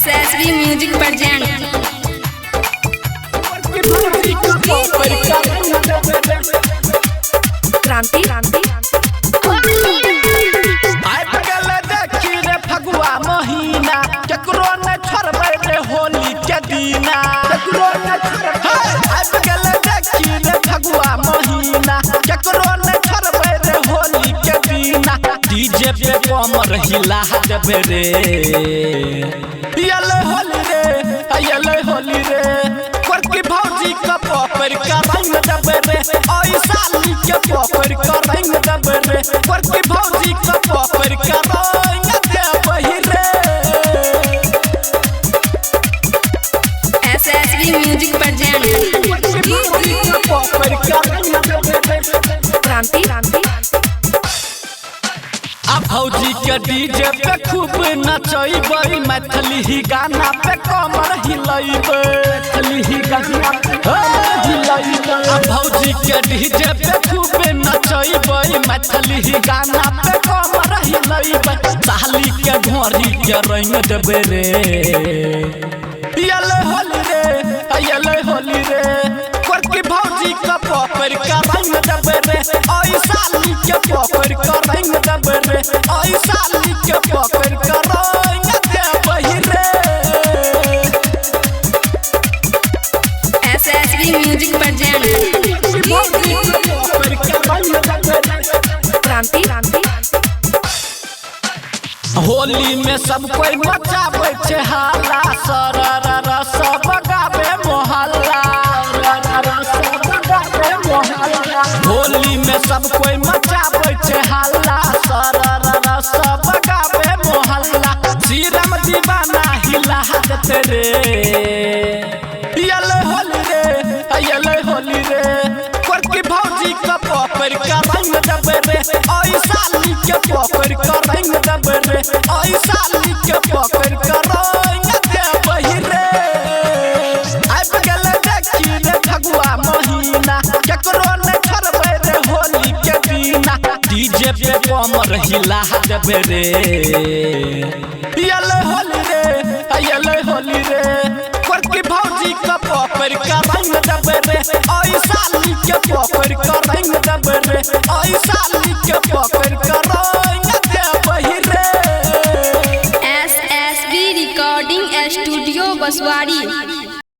SSB Music present क्रांति आइ बगल देखी रे फगुआ महीना केकरो न छोड़बै रे होली के दीना केकरो न छोड़बै आइ बगल देखी रे फगुआ महीना केकरो न छोड़बै रे होली के दीना डीजे पे कमर हिला देबे रे येले होली रे करकी भौजी का पकड़ के रंग देबे रे ओइ साली के पकड़ के रंग देबे रे करकी भौजी का पकड़ के रंग देबे रे SSB Music present क्रांति अब भौजी के डीजे पे खूब नचैबै मैथिली ही गाना पे कमर हिलैबै मैथिली ही गाना हिलैबै अब भौजी के डीजे पे खूब नचैबै मैथिली ही गाना पे कमर हिलैबै साली के घोड़ी के रंग देबे रे येले होली रे करकी भौजी का पकड़ के रंग देबे रे ओइ साली के पकड़ के रंग देबे रे ओइ साली के पकड़ के रंग देबे रे SSB Music present क्रांति होली में सब कोई मचाबै छे हाला सरर सब गावे मोहल्ला होली में सब कोई मचाबै छे हाला सरर सब गावे मोहल्ला श्रीराम दीवाना हिला देते रे येले होली रे करकी भौजी का पकड़ के रंग देबे रे ओइ साली के पकड़ के रंग देबे रे ओइ साली के पकड़ के रंग देबे रे आइ बगल देखी रे फगुआ महीना केकरो न छोड़बै रे होली के दीना डीजे पे कमर हिला देबे रे येले होली रे करकी भौजी का पकड़ के रंग देबे रे